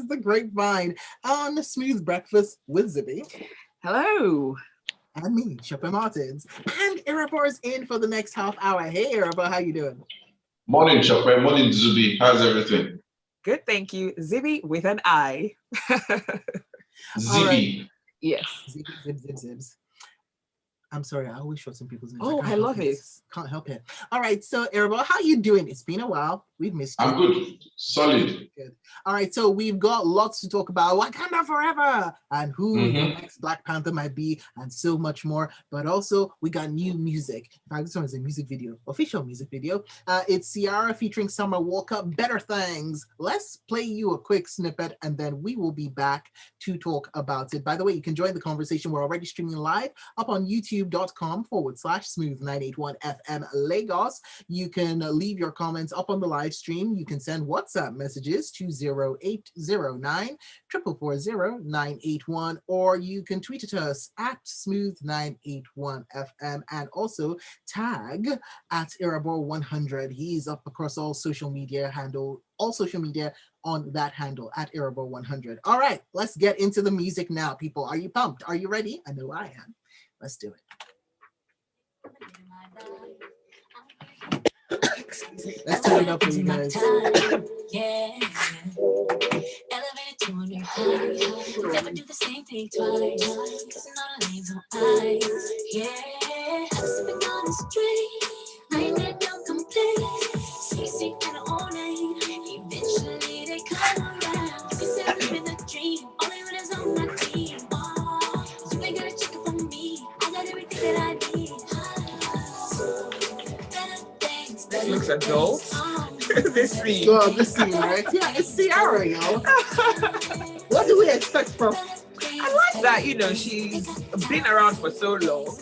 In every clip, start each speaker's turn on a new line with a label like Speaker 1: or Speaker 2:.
Speaker 1: is the Grapevine on Smooth Breakfast with Zbby.
Speaker 2: Hello.
Speaker 1: And me, Sope Martins. And Irabor is in for the next half hour. Hey, Irabor, how you doing?
Speaker 3: Morning, Sope. Morning, Zbby. How's everything?
Speaker 2: Good, thank you. Zbby with an I.
Speaker 3: Zbby.
Speaker 1: Right.
Speaker 2: Yes.
Speaker 1: Zibs. I'm sorry, I always shorten people's names.
Speaker 2: Oh, I love it.
Speaker 1: Can't help it. All right, so Irabor, how you doing? It's been a while. We've missed you.
Speaker 3: I'm good. Solid.
Speaker 1: Good. All right, so we've got lots to talk about. Wakanda Forever and who the next Black Panther might be and so much more. But also, we got new music. In fact, this one is a music video, official music video. It's Ciara featuring Summer Walker, Better Things. Let's play you a quick snippet and then we will be back to talk about it. By the way, you can join the conversation. We're already streaming live up on youtube.com/smooth981FM Lagos. You can leave your comments up on the live stream. You can send WhatsApp messages to 0809 440 981, or you can tweet at us at smooth981FM and also tag at Irabor100. He's up across all social media on that handle at Irabor100. All right, let's get into the music now, people. Are you pumped? Are you ready? I know I am. Let's do it. Excuse me. Let's turn it up for you guys.
Speaker 4: Yeah. Elevated to a new height. Never do the same thing twice. Kissing all the names on eyes. Yeah. Sipping on the street. I ain't let no complaints. CC and all night. Eventually they come around. You said living the dream. Only when it's on my team. Oh, you ain't gotta check up on me. I got everything that I need.
Speaker 2: Looks adult. This scene.
Speaker 1: Well, this scene, right? Yeah, it's Ciara, y'all. What do we expect from?
Speaker 2: I like that, she's been around for so long.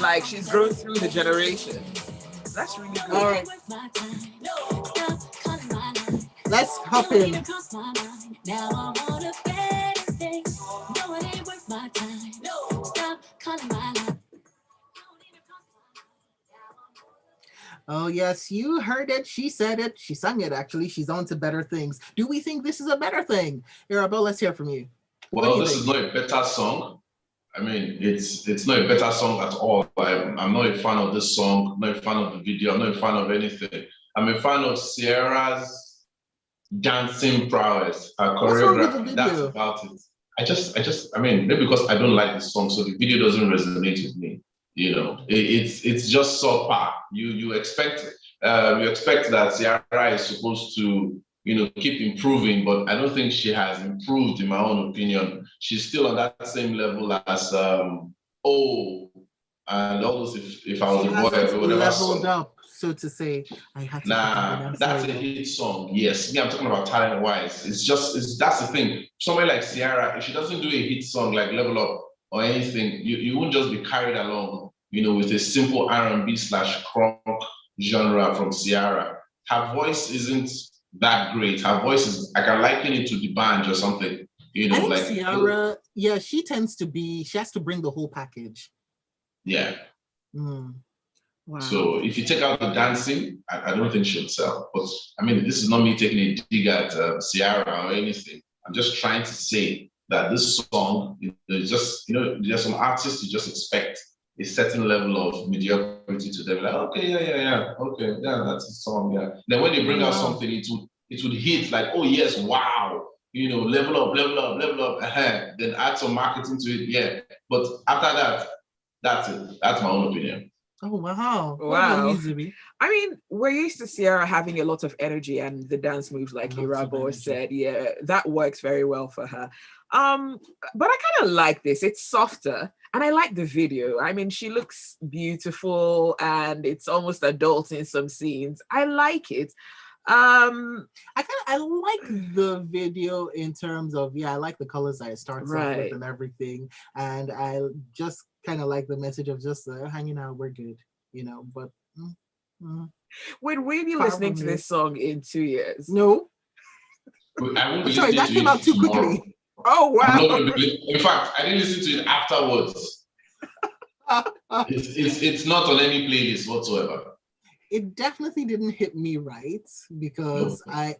Speaker 2: Like, she's grown through the generations. That's really good.
Speaker 1: All right. Let's hop in.
Speaker 4: Now I want a better thing. No, it ain't worth my time. Stop calling my line.
Speaker 1: Oh, yes, you heard it. She said it. She sang it, actually. She's on to better things. Do we think this is a better thing? Irabor, let's hear from you.
Speaker 3: Well, this is not a better song. I mean, it's not a better song at all. I'm not a fan of this song, not a fan of the video, I'm not a fan of anything. I'm a fan of Ciara's dancing prowess, her choreography. That's about it. I mean, maybe because I don't like the song, so the video doesn't resonate with me. It's just subpar. You expect that Ciara is supposed to keep improving, but I don't think she has improved in my own opinion. She's still on that same level as and all those. If I was a boy, or whatever.
Speaker 1: Leveled up, so to say. I had to.
Speaker 3: Nah, that's a hit song. Yes, I'm talking about talent wise. That's the thing. Somebody like Ciara, if she doesn't do a hit song like Level Up or anything, you won't just be carried along, with a simple R&B/crunk genre from Ciara. Her voice isn't that great. Her voice is, I can liken it to the band or something.
Speaker 1: I think Ciara, she has to bring the whole package.
Speaker 3: Yeah.
Speaker 1: Wow.
Speaker 3: So if you take out the dancing, I don't think she'll sell. But I mean, this is not me taking a dig at Ciara or anything. I'm just trying to say that this song is just, there's some artists you just expect a certain level of mediocrity to them. Like, okay, okay, that's a song, yeah. Then when they bring out something, it would hit like, oh yes, wow, level up. Then add some marketing to it, yeah. But after that, that's it. That's my own opinion.
Speaker 1: Oh, wow.
Speaker 2: Wow. I mean, we're used to Ciara having a lot of energy and the dance moves, like Irabor said. Yeah, that works very well for her. But I kind of like this. It's softer. And I like the video. I mean, she looks beautiful and it's almost adult in some scenes. I like it. I
Speaker 1: like the video in terms of, I like the colors that it starts off with and everything. And I just kind of like the message of just hanging out, we're good, but.
Speaker 2: Will we be listening to this song in 2 years?
Speaker 1: No. Sorry, that came out too quickly.
Speaker 2: Oh, wow.
Speaker 3: In fact, I didn't listen to it afterwards. It's not on any playlist whatsoever.
Speaker 1: it definitely didn't hit me right because
Speaker 3: No.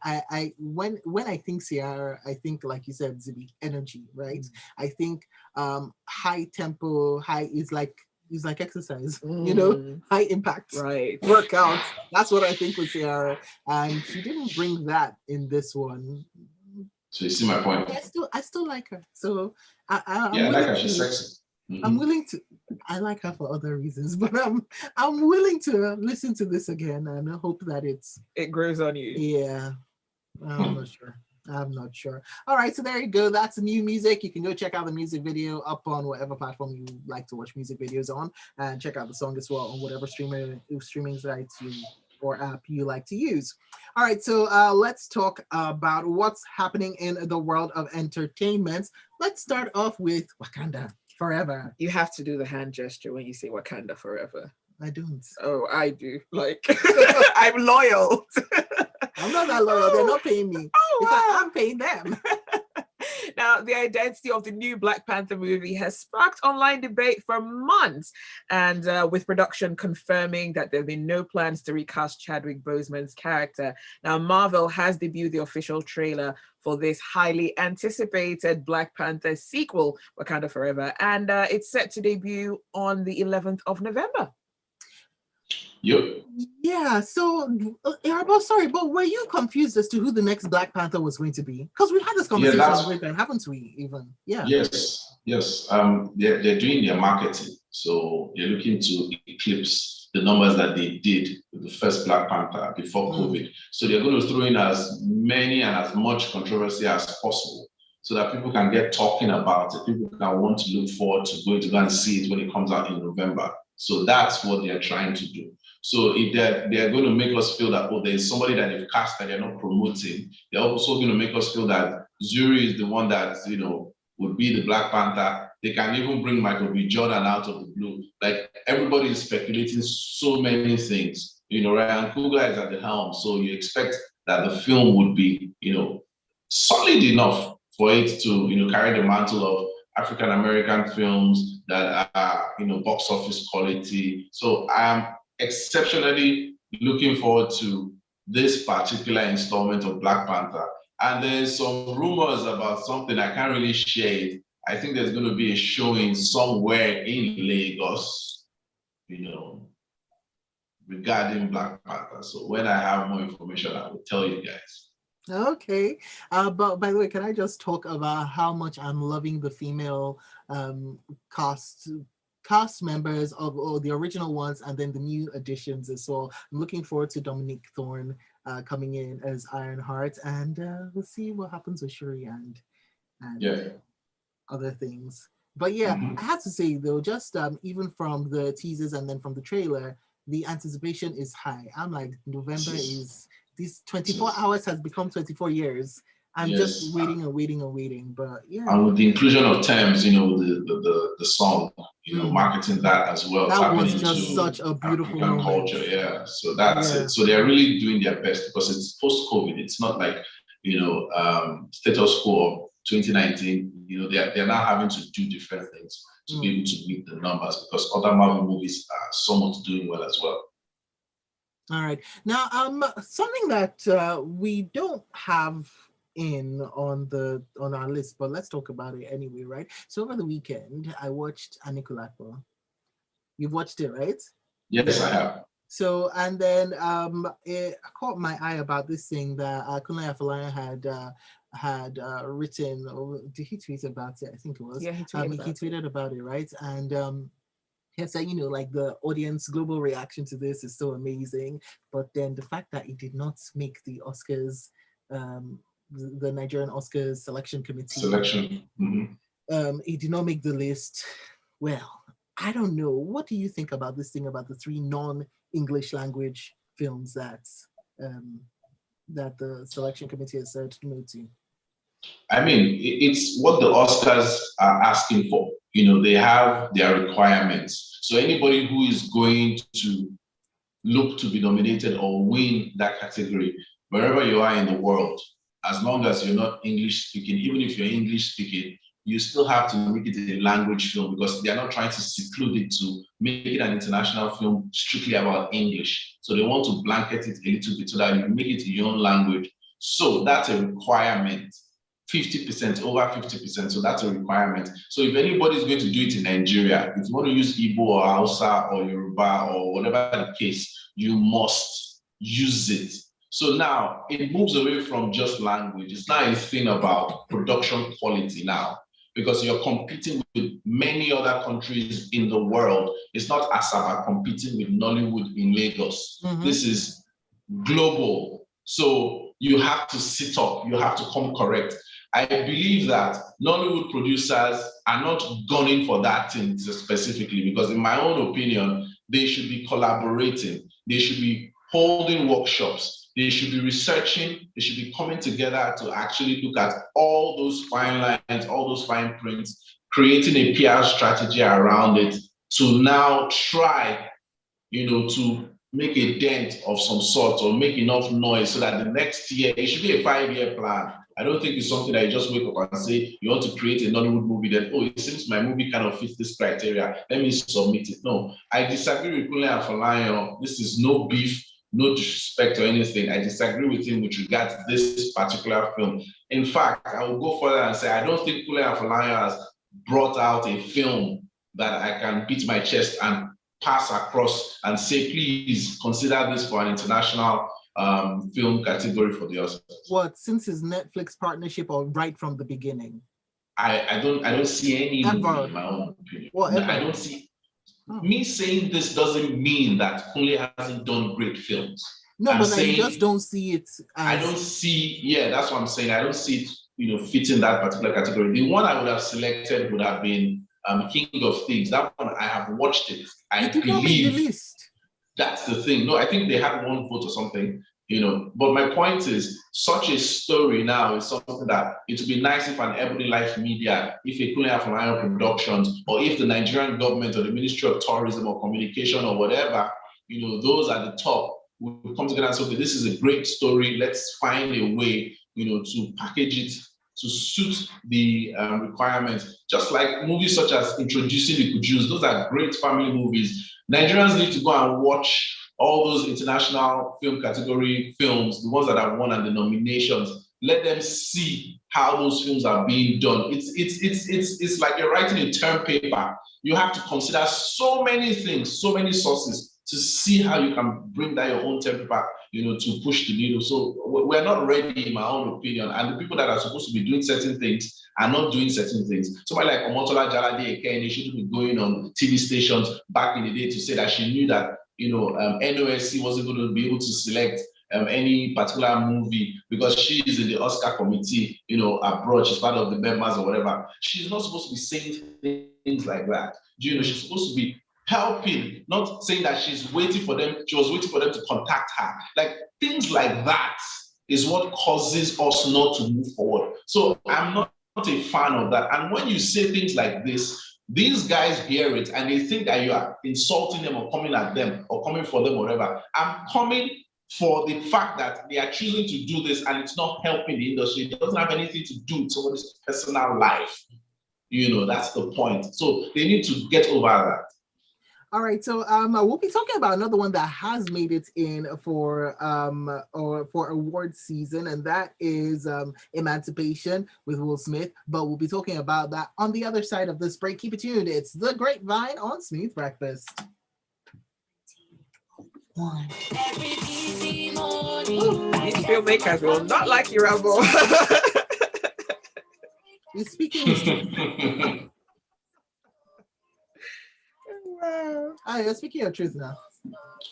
Speaker 1: when I think Ciara, I think like you said, Zibby, energy, right? I think high tempo, high is like exercise, high impact
Speaker 2: Right.
Speaker 1: workouts. That's what I think with Ciara, and she didn't bring that in this one.
Speaker 3: So you see my point?
Speaker 1: I still like her, so I'm
Speaker 3: Yeah, I like
Speaker 1: willing
Speaker 3: her. She's
Speaker 1: to.
Speaker 3: sexy.
Speaker 1: I'm willing to. I like her for other reasons, but I'm willing to listen to this again, and I hope that
Speaker 2: it grows on you.
Speaker 1: Yeah, I'm not sure. I'm not sure. All right, so there you go. That's new music. You can go check out the music video up on whatever platform you like to watch music videos on, and check out the song as well on whatever streaming sites or app you like to use. All right, so let's talk about what's happening in the world of entertainment. Let's start off with Wakanda Forever.
Speaker 2: You have to do the hand gesture when you say Wakanda Forever.
Speaker 1: I don't.
Speaker 2: Oh, I do. Like, I'm loyal.
Speaker 1: I'm not that loyal. They're not paying me.
Speaker 2: Oh,
Speaker 1: In
Speaker 2: wow.
Speaker 1: fact, I'm paying them.
Speaker 2: Now, the identity of the new Black Panther movie has sparked online debate for months, and with production confirming that there have been no plans to recast Chadwick Boseman's character. Now, Marvel has debuted the official trailer for this highly anticipated Black Panther sequel, Wakanda Forever, and it's set to debut on the 11th of November.
Speaker 3: Yep.
Speaker 1: Yeah, so Irabor, sorry, but were you confused as to who the next Black Panther was going to be? Because we had this conversation on Grapevine, haven't we? Even
Speaker 3: Yes. They're doing their marketing, so they're looking to eclipse the numbers that they did with the first Black Panther before COVID. So they're going to throw in as many and as much controversy as possible, so that people can get talking about it. People can want to look forward to going to go and see it when it comes out in November. So that's what they're trying to do. So if they're going to make us feel that, oh, there's somebody that they've cast that they're not promoting, they're also going to make us feel that Zuri is the one that, would be the Black Panther. They can even bring Michael B. Jordan out of the blue. Like, everybody is speculating so many things. Ryan Coogler is at the helm, so you expect that the film would be, solid enough for it to, carry the mantle of African American films that are, box office quality. So I am exceptionally looking forward to this particular installment of Black Panther. And there's some rumors about something I can't really share it. I think there's going to be a showing somewhere in Lagos, regarding Black Panther. So when I have more information, I will tell you guys.
Speaker 1: Okay, but by the way, can I just talk about how much I'm loving the female cast members of all the original ones and then the new additions as well. I'm looking forward to Dominique Thorne coming in as Ironheart, and we'll see what happens with Shuri and other things. But yeah, I have to say though, just even from the teasers and then from the trailer, the anticipation is high. I'm like, November is these 24 hours has become 24 years. I'm just waiting and waiting and waiting. But yeah.
Speaker 3: And with the inclusion of Thames, the song, marketing that as well.
Speaker 1: That was just such a beautiful
Speaker 3: African
Speaker 1: moment.
Speaker 3: culture, yeah. So that's it. So they're really doing their best because it's post-COVID. It's not like, status quo of 2019. They're now having to do different things to be able to meet the numbers because other Marvel movies are somewhat doing well as well.
Speaker 1: All right. Now, something that we don't have on our list, but let's talk about it anyway, right? So over the weekend, I watched Anikulapo. You've watched it, right?
Speaker 3: Yes, I have.
Speaker 1: So, and then it caught my eye about this thing that Kunle Afolayan had written, or did he tweet about it? I think it was.
Speaker 2: Yeah, he tweeted
Speaker 1: about it, right? And he said, like the audience global reaction to this is so amazing, but then the fact that it did not make the Oscars, the Nigerian Oscars selection committee. It did not make the list. Well, I don't know. What do you think about this thing about the 3 non-English language films that the selection committee has said no to?
Speaker 3: I mean, it's what the Oscars are asking for. They have their requirements. So anybody who is going to look to be nominated or win that category, wherever you are in the world, as long as you're not English speaking, even if you're English speaking, you still have to make it a language film because they are not trying to seclude it to make it an international film strictly about English. So they want to blanket it a little bit so that you make it in your own language. So that's a requirement. 50%, over 50%. So that's a requirement. So if anybody is going to do it in Nigeria, if you want to use Igbo or Hausa or Yoruba or whatever the case, you must use it. So now it moves away from just language. It's now a thing about production quality now, because you're competing with many other countries in the world. It's not Asaba competing with Nollywood in Lagos. This is global. So you have to sit up, you have to come correct. I believe that Nollywood producers are not gunning for that thing specifically, because in my own opinion, they should be collaborating. They should be holding workshops. They should be researching. They should be coming together to actually look at all those fine lines, all those fine prints, creating a PR strategy around it to now try, to make a dent of some sort or make enough noise so that the next year, it should be a 5-year plan. I don't think it's something that you just wake up and say, you want to create a Nollywood movie, then, oh, it seems my movie kind of fits this criteria. Let me submit it. No, I disagree with Kunle Afolayan. This is no beef, no disrespect or anything. I disagree with him with regard to this particular film. In fact, I will go further and say, I don't think Kunle Afolayan has brought out a film that I can beat my chest and pass across and say, please consider this for an international film category for the Oscars.
Speaker 1: What, since his Netflix partnership or right from the beginning?
Speaker 3: I don't see any movie, in my own opinion. I don't see. Me saying this doesn't mean that Kunle hasn't done great films.
Speaker 1: No, but I just don't see it as...
Speaker 3: I don't see, that's what I'm saying. I don't see it, fitting that particular category. The one I would have selected would have been King of Thieves. That one, I have watched it. I
Speaker 1: did not make the list.
Speaker 3: That's the thing. No, I think they had one vote or something, But my point is, such a story now is something that it would be nice if an Ebony Life Media, if a Kunle Afolayan Productions, or if the Nigerian government or the Ministry of Tourism or Communication or whatever, those at the top would come together and say, okay, this is a great story. Let's find a way, to package it to suit the requirements. Just like movies such as Introducing the Kujus, those are great family movies. Nigerians need to go and watch all those international film category films, the ones that have won and the nominations. Let them see how those films are being done. It's like you're writing a term paper. You have to consider so many things, so many sources to see how you can bring that your own term paper, to push the needle. So we're not ready, in my own opinion. And the people that are supposed to be doing certain things are not doing certain things. Somebody like Omotola Jalade Ekene shouldn't be going on TV stations back in the day to say that she knew that NOSC wasn't going to be able to select any particular movie because she is in the Oscar committee, abroad. She's part of the members or whatever. She's not supposed to be saying things like that. She's supposed to be helping, not saying that she's waiting for them. She was waiting for them to contact her. Like things like that is what causes us not to move forward. So I'm not a fan of that. And when you say things like this, these guys hear it and they think that you are insulting them or coming at them or coming for them or whatever. I'm coming for the fact that they are choosing to do this and it's not helping the industry. It doesn't have anything to do with somebody's personal life. That's the point. So they need to get over that.
Speaker 1: All right, so we'll be talking about another one that has made it in for award season, and that is Emancipation with Will Smith. But we'll be talking about that on the other side of this break. Keep it tuned. It's The Grapevine on Smooth Breakfast.
Speaker 2: These filmmakers will not like Irabor.
Speaker 1: He's speaking his truth. Wow. You're speaking your truth now.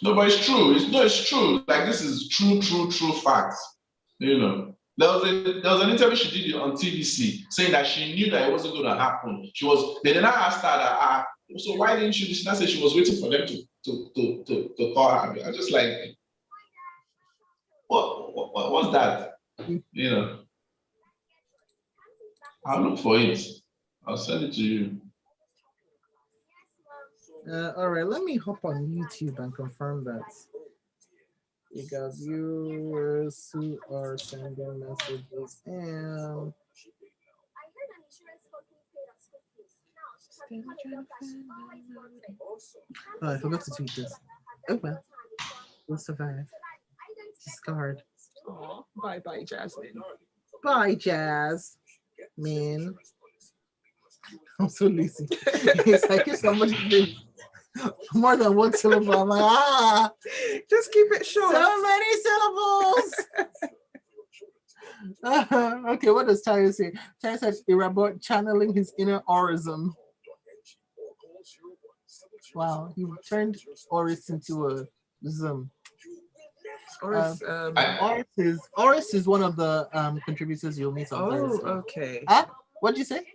Speaker 3: No, but it's true. It's true. Like this is true facts. There was an interview she did on TVC saying that she knew that it wasn't going to happen. They did not ask her that. So why didn't she? She said she was waiting for them to call her. I was just like, what's that? I'll look for it. I'll send it to you.
Speaker 1: All right, let me hop on YouTube and confirm that. We got viewers who are sending messages and Oh, I forgot to tweet this. Oh well, we'll survive. Discard.
Speaker 2: Aw, bye bye, Jasmine.
Speaker 1: Bye, Jazz. Man, I'm so lazy. It's like if somebody says more than one syllable, I'm like,
Speaker 2: Just keep it short.
Speaker 1: so many syllables. Okay, what does Tyre say? Tyre said Irabor channeling his inner Orism. Wow, he turned Oris into a Zim.
Speaker 2: Oris,
Speaker 1: Oris is one of the contributors you'll meet on Thursday.
Speaker 2: Okay.
Speaker 1: Huh? What did you say?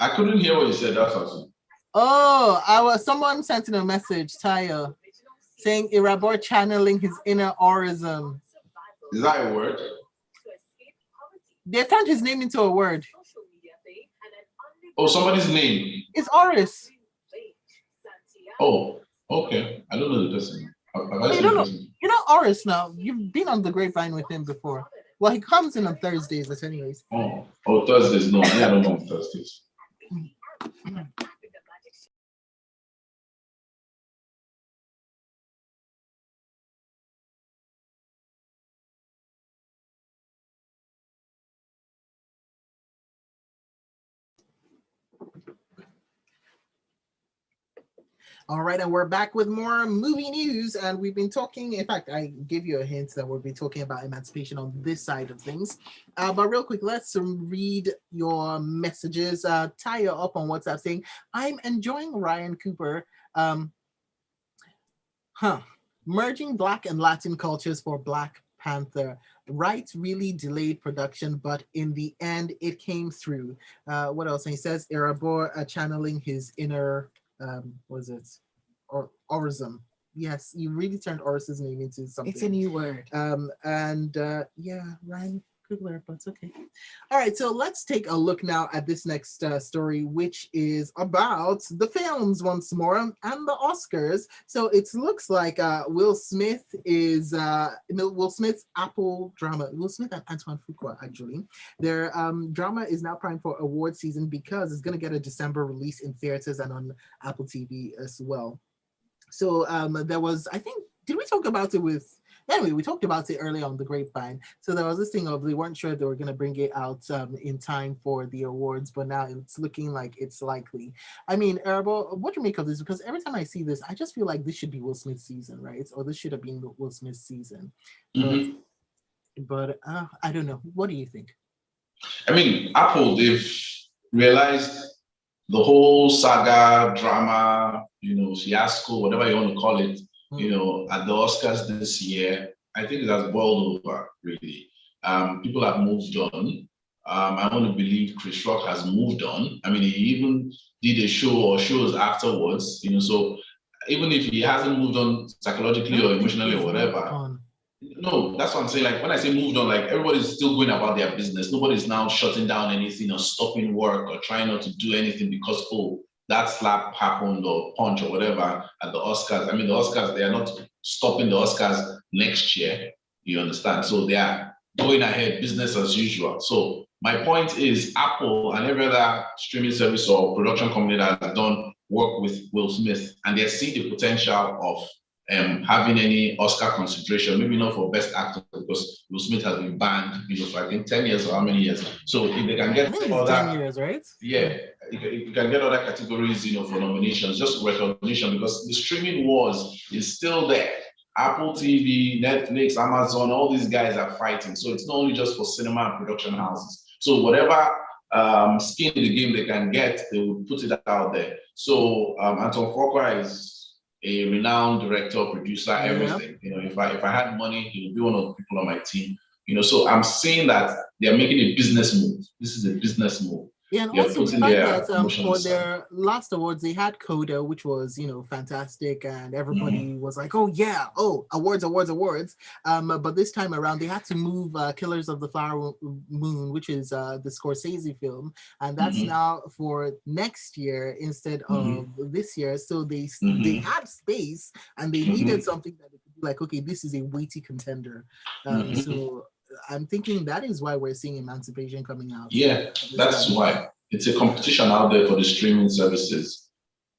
Speaker 3: I couldn't hear what you said. That's awesome.
Speaker 1: Oh, someone sent in a message, Tyre, saying Irabor channeling his inner Orism.
Speaker 3: Is that a word?
Speaker 1: They turned his name into a word.
Speaker 3: Oh, somebody's name.
Speaker 1: It's Oris.
Speaker 3: Oh, okay. I don't know the person.
Speaker 1: You know Oris now. You've been on the Grapevine with him before. Well, he comes in on Thursdays, but anyways.
Speaker 3: Oh, Thursdays. No, I don't know on Thursdays.
Speaker 1: All right, and we're back with more movie news, and we've been talking. In fact, I gave you a hint that we'll be talking about emancipation on this side of things. But real quick, let's read your messages. Tie up on WhatsApp saying, "I'm enjoying Ryan Cooper. Merging Black and Latin cultures for Black Panther. Wright really delayed production, but in the end, it came through." What else? And he says, Irabor channeling his inner. Was it Orism? Yes, you really turned Oris's name into something.
Speaker 2: It's a new word.
Speaker 1: Yeah, Ryan Coogler, but it's okay. All right, so let's take a look now at this next story, which is about the films once more and the Oscars. So it looks like Will Smith's Apple drama, Will Smith and Antoine Fuqua, actually, their drama is now primed for award season because it's going to get a December release in theaters and on Apple TV as well. So there was, I think, did we talk about it with, anyway, we talked about it earlier on the Grapevine. So there was this thing of they weren't sure they were going to bring it out in time for the awards, but now it's looking like it's likely. I mean, Irabor, what do you make of this? Because every time I see this, I just feel like this should be Will Smith's season, right? Or this should have been Will Smith's season. But I don't know. What do you think?
Speaker 3: I mean, Apple, they've realized the whole saga, drama, fiasco, whatever you want to call it, at the Oscars this year, I think it has boiled over, really. People have moved on. I want to believe Chris Rock has moved on. I mean, he even did a show or shows afterwards, so even if he hasn't moved on psychologically or emotionally or whatever, no, that's what I'm saying. Like when I say moved on, like everybody's still going about their business. Nobody's now shutting down anything or stopping work or trying not to do anything because, that slap happened or punch or whatever at the Oscars. I mean, the Oscars, they are not stopping the Oscars next year. You understand? So they are going ahead, business as usual. So my point is Apple and every other streaming service or production company that has done work with Will Smith, and they see the potential of having any Oscar consideration, maybe not for Best Actor because Will Smith has been banned, for I think 10 years or how many years. So if they can get
Speaker 1: all that, 10 years, right?
Speaker 3: Yeah, you can get other categories, for nominations, just recognition, because the streaming wars is still there. Apple TV, Netflix, Amazon, all these guys are fighting. So it's not only just for cinema and production houses. So whatever skin in the game they can get, they will put it out there. So Anton Fuqua is a renowned director, producer, everything. If I had money, he would be one of the people on my team. So I'm saying that they're making a business move. This is a business move.
Speaker 1: Yeah, and also the fact that for their last awards, they had Coda, which was, fantastic, and everybody was like, oh yeah, awards. But this time around, they had to move Killers of the Flower Moon, which is the Scorsese film, and that's now for next year instead of this year. So they had space, and they needed something that they could be like, okay, this is a weighty contender. So I'm thinking that is why we're seeing Emancipation coming out.
Speaker 3: Yeah, that's why. it's a competition out there for the streaming services,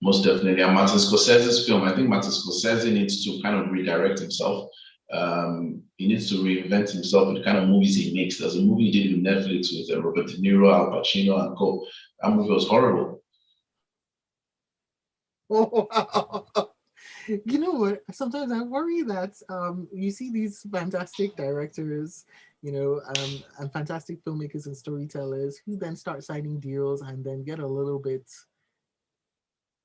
Speaker 3: most definitely. And Martin Scorsese's film, I think Martin Scorsese needs to kind of redirect himself. He needs to reinvent himself with the kind of movies he makes. There's a movie he did with Netflix with Robert De Niro, Al Pacino, and co. That movie was horrible.
Speaker 1: Oh, wow. You know what? Sometimes I worry that you see these fantastic directors, and fantastic filmmakers and storytellers who then start signing deals and then get a little bit,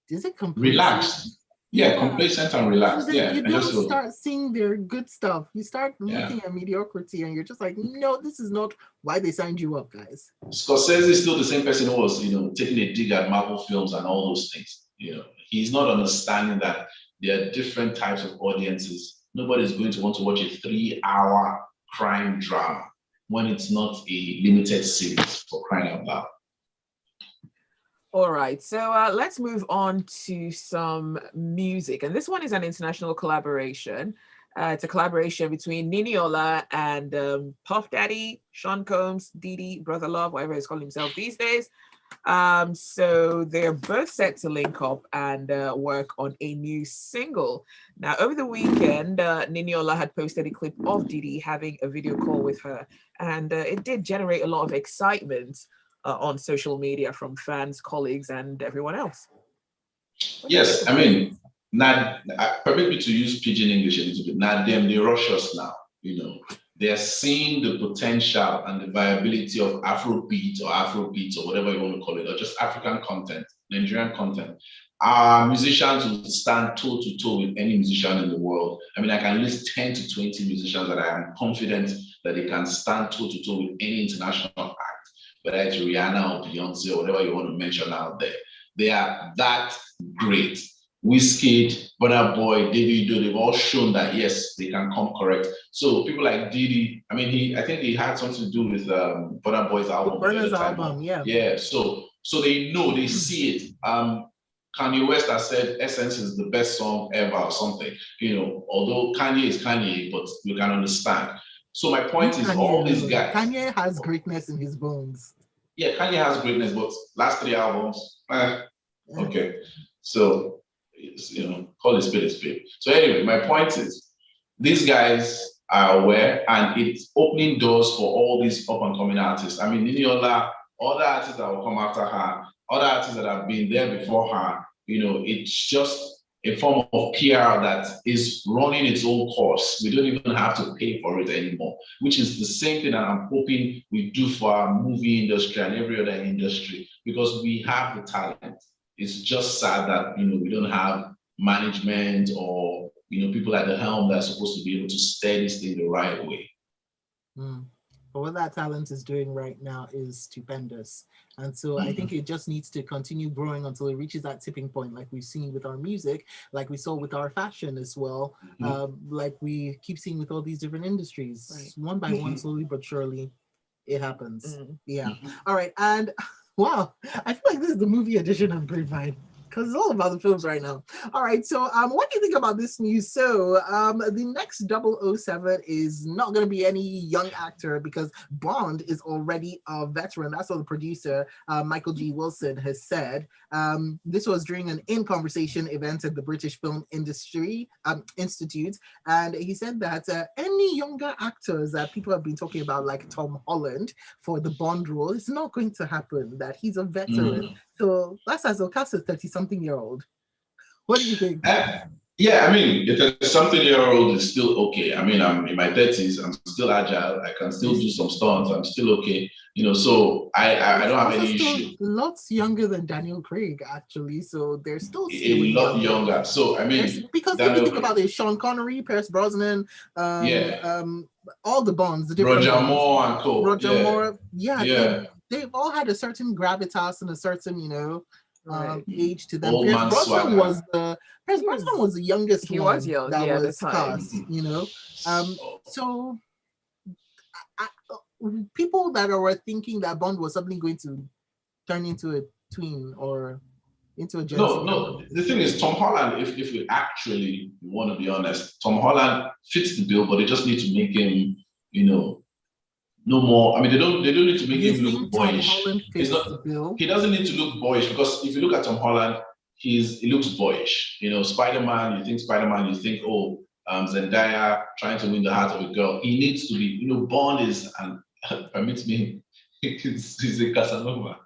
Speaker 1: is it complacent?
Speaker 3: Relaxed. Yeah, complacent and relaxed.
Speaker 1: And then you don't
Speaker 3: just
Speaker 1: start seeing their good stuff. You start looking at mediocrity and you're just like, no, this is not why they signed you up, guys.
Speaker 3: Scorsese is still the same person who was, taking a dig at Marvel films and all those things. He's not understanding that there are different types of audiences. Nobody's going to want to watch a 3-hour crime drama when it's not a limited series, for crying out loud.
Speaker 2: All right, so let's move on to some music. And this one is an international collaboration. It's a collaboration between Niniola and Puff Daddy, Sean Combs, Diddy, Brother Love, whatever he's calling himself these days. So they're both set to link up and work on a new single. Now, over the weekend, Niniola had posted a clip of Diddy having a video call with her, and it did generate a lot of excitement on social media from fans, colleagues, and everyone else.
Speaker 3: Yes, I mean, now, permit me to use pidgin English a little bit. Now, they rush us now, They're seeing the potential and the viability of Afrobeat or whatever you want to call it, or just African content, Nigerian content. Our musicians will stand toe to toe with any musician in the world. I mean, I can list 10 to 20 musicians that I am confident that they can stand toe to toe with any international act, whether it's Rihanna or Beyonce or whatever you want to mention out there. They are that great. Wizkid, Burna Boy, Davido, they've all shown that yes, they can come correct. So people like Diddy, I mean, I think he had something to do with Burna Boy's album.
Speaker 1: Burna's album, yeah.
Speaker 3: Yeah, so they know, they see it. Kanye West has said Essence is the best song ever or something, although Kanye is Kanye, but you can understand. So my point is all these guys.
Speaker 1: Kanye has greatness in his bones.
Speaker 3: Yeah, Kanye has greatness, but last 3 albums, okay. So, call it spade a spade. So anyway, my point is, these guys are aware, and it's opening doors for all these up-and-coming artists. I mean, Niniola, other artists that will come after her, other artists that have been there before her, it's just a form of PR that is running its own course. We don't even have to pay for it anymore, which is the same thing that I'm hoping we do for our movie industry and every other industry, because we have the talent. It's just sad that, we don't have management or, people at the helm that are supposed to be able to steer this thing the right way.
Speaker 1: But what that talent is doing right now is stupendous. And so I think it just needs to continue growing until it reaches that tipping point, like we've seen with our music, like we saw with our fashion as well, like we keep seeing with all these different industries. Right. One by one, slowly but surely, it happens. Yeah. All right. And wow, I feel like this is the movie edition of Grapevine, because it's all about the films right now. All right, so what do you think about this news? So the next 007 is not going to be any young actor, because Bond is already a veteran. That's what the producer, Michael G. Wilson, has said. This was during an in-conversation event at the British Film Industry Institute, and he said that any younger actors that people have been talking about, like Tom Holland, for the Bond role, it's not going to happen, that he's a veteran. So that's as a cast a 30-something-year-old. What do you think?
Speaker 3: Yeah, I mean, a 30-something-year-old is still okay. I mean, I'm in my 30s. I'm still agile. I can still do some stunts. I'm still okay. So I don't have any issue.
Speaker 1: Lots younger than Daniel Craig, actually. So they're still
Speaker 3: a lot younger. So I mean,
Speaker 1: because if you think about it, Sean Connery, Pierce Brosnan, all the Bonds, the different
Speaker 3: Roger
Speaker 1: Bonds,
Speaker 3: Moore and co.
Speaker 1: Roger Moore, they've all had a certain gravitas and a certain, age to them. Pierce Brosnan was the youngest
Speaker 2: he
Speaker 1: one
Speaker 2: was young,
Speaker 1: that was
Speaker 2: time.
Speaker 1: cast, so people that were thinking that Bond was suddenly going to turn into a tween or into a Gen Z.
Speaker 3: No. The thing is, Tom Holland, if we actually want to be honest, Tom Holland fits the bill, but they just need to make him, no more. I mean, they don't need to make
Speaker 1: You
Speaker 3: him look
Speaker 1: think Tom
Speaker 3: boyish.
Speaker 1: Holland
Speaker 3: He's
Speaker 1: fits
Speaker 3: not.
Speaker 1: the bill?
Speaker 3: He doesn't need to look boyish because if you look at Tom Holland, he looks boyish. Because if you look at Tom Holland, he looks boyish. You know, Spider-Man. You think Spider-Man. You think, oh, Zendaya trying to win the heart of a girl. He needs to be. You know, Bond is and permit me. He's a Casanova.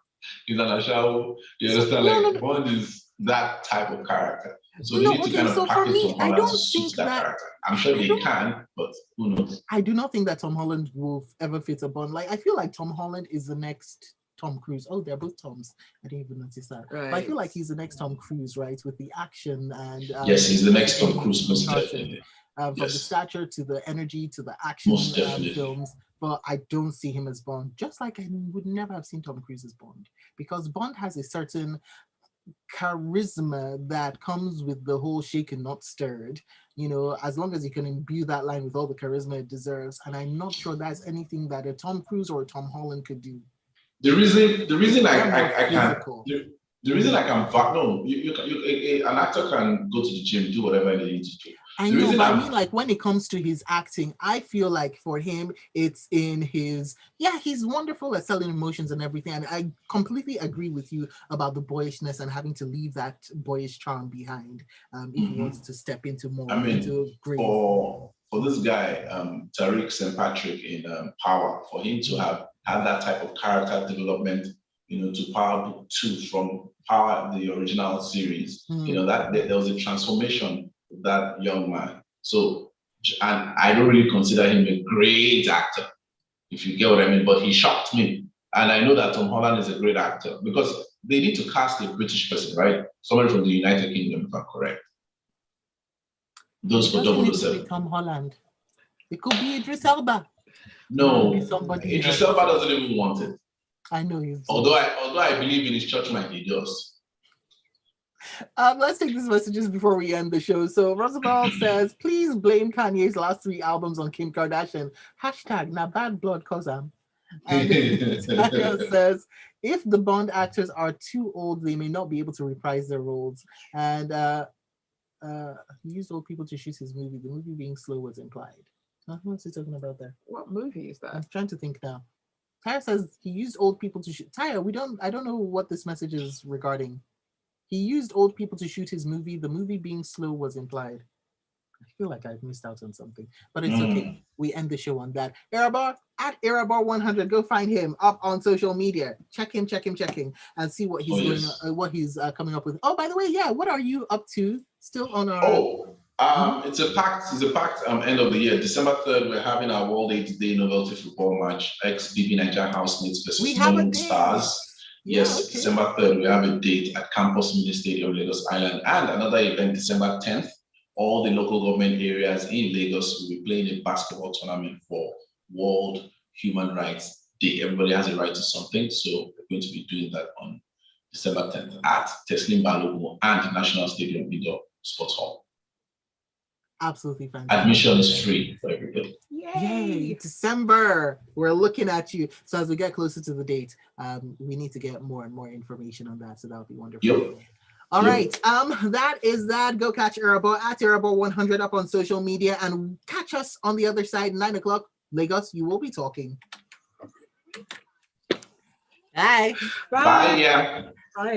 Speaker 3: He's an Ashao. You understand?
Speaker 1: No,
Speaker 3: Like
Speaker 1: no,
Speaker 3: Bond is that type of character. So they
Speaker 1: no.
Speaker 3: need to
Speaker 1: Okay,
Speaker 3: kind of
Speaker 1: so for
Speaker 3: package
Speaker 1: me,
Speaker 3: Tom
Speaker 1: I
Speaker 3: Holland to
Speaker 1: don't
Speaker 3: suit
Speaker 1: think
Speaker 3: that
Speaker 1: that.
Speaker 3: character. I'm sure
Speaker 1: I
Speaker 3: they
Speaker 1: don't.
Speaker 3: can, but who knows?
Speaker 1: I do not think that Tom Holland will ever fit a Bond. Like I feel like Tom Holland is the next Tom Cruise. Oh, they're both Toms. I didn't even notice that. But I feel like he's the next Tom Cruise, right? With the action and
Speaker 3: Yes, he's the next Tom
Speaker 1: in
Speaker 3: Cruise, most
Speaker 1: Uncharted,
Speaker 3: definitely.
Speaker 1: from the
Speaker 3: Yes,
Speaker 1: stature to the energy to the action
Speaker 3: most definitely.
Speaker 1: films. But I don't see him as Bond. Just like I would never have seen Tom Cruise as Bond, because Bond has a certain charisma that comes with the whole shaken not stirred, you know, as long as you can imbue that line with all the charisma it deserves. And I'm not sure that's anything that a Tom Cruise or a Tom Holland could do.
Speaker 3: The reason
Speaker 1: They're more
Speaker 3: I can
Speaker 1: physical.
Speaker 3: the reason I can no, an actor can go to the gym, do whatever they need to do.
Speaker 1: I
Speaker 3: The
Speaker 1: know,
Speaker 3: reason
Speaker 1: but I
Speaker 3: I'm
Speaker 1: mean, like when it comes to his acting, I feel like for him, it's in his, yeah, he's wonderful at selling emotions and everything. And I completely agree with you about the boyishness and having to leave that boyish charm behind if he wants to step into more,
Speaker 3: I mean,
Speaker 1: into grave.
Speaker 3: for this guy, Tariq St. Patrick in Power, for him to have that type of character development, you know, to Power Book 2 from Power, the original series, you know, that there was a transformation with that young man. So, and I don't really consider him a great actor, if you get what I mean, but he shocked me. And I know that Tom Holland is a great actor because they need to cast a British person, right? Somebody from the United Kingdom, if I'm correct. Those for
Speaker 1: Doesn't need to be
Speaker 3: 007.
Speaker 1: Tom Holland. It could be Idris Elba.
Speaker 3: No,
Speaker 1: Be somebody
Speaker 3: Idris
Speaker 1: else.
Speaker 3: Elba doesn't even want it.
Speaker 1: I know you.
Speaker 3: Although I believe in his church mind, he does.
Speaker 1: Let's take these messages before we end the show. So Roosevelt says, please blame Kanye's last 3 albums on Kim Kardashian. Hashtag na bad blood cause am. And Tanya says, if the Bond actors are too old, they may not be able to reprise their roles. And he used old people to shoot his movie. The movie being slow was implied. What's he talking about there?
Speaker 2: What movie is that?
Speaker 1: I'm trying to think now. Tyra says he used old people to shoot. Tyra, I don't know what this message is regarding. He used old people to shoot his movie. The movie being slow was implied. I feel like I've missed out on something, but it's okay. We end the show on that. Irabor at Irabor100. Go find him up on social media. Check him, and see what he's coming up with. Oh, by the way, yeah, what are you up to? Still on our.
Speaker 3: It's a packed end of the year. December 3rd, we're having our World AIDS Day novelty football match. Ex-BB Nigeria housemates versus Moon Stars. Yes, okay. December 3rd, we have a date at Campus Mini Stadium, Lagos Island, and another event December 10th. All the local government areas in Lagos will be playing a basketball tournament for World Human Rights Day. Everybody has a right to something, so we're going to be doing that on December 10th at Teslim Balogun and National Stadium Indoor Sports Hall.
Speaker 1: Absolutely fantastic.
Speaker 3: Admission is free for everybody.
Speaker 1: Yay! December, we're looking at you. So as we get closer to the date, we need to get more and more information on that. So that would be wonderful.
Speaker 3: Yep.
Speaker 1: All right. That is that. Go catch Irabor at Irabor100 up on social media and catch us on the other side, 9 o'clock. Lagos, you will be talking. Bye.
Speaker 3: Bye. Yeah.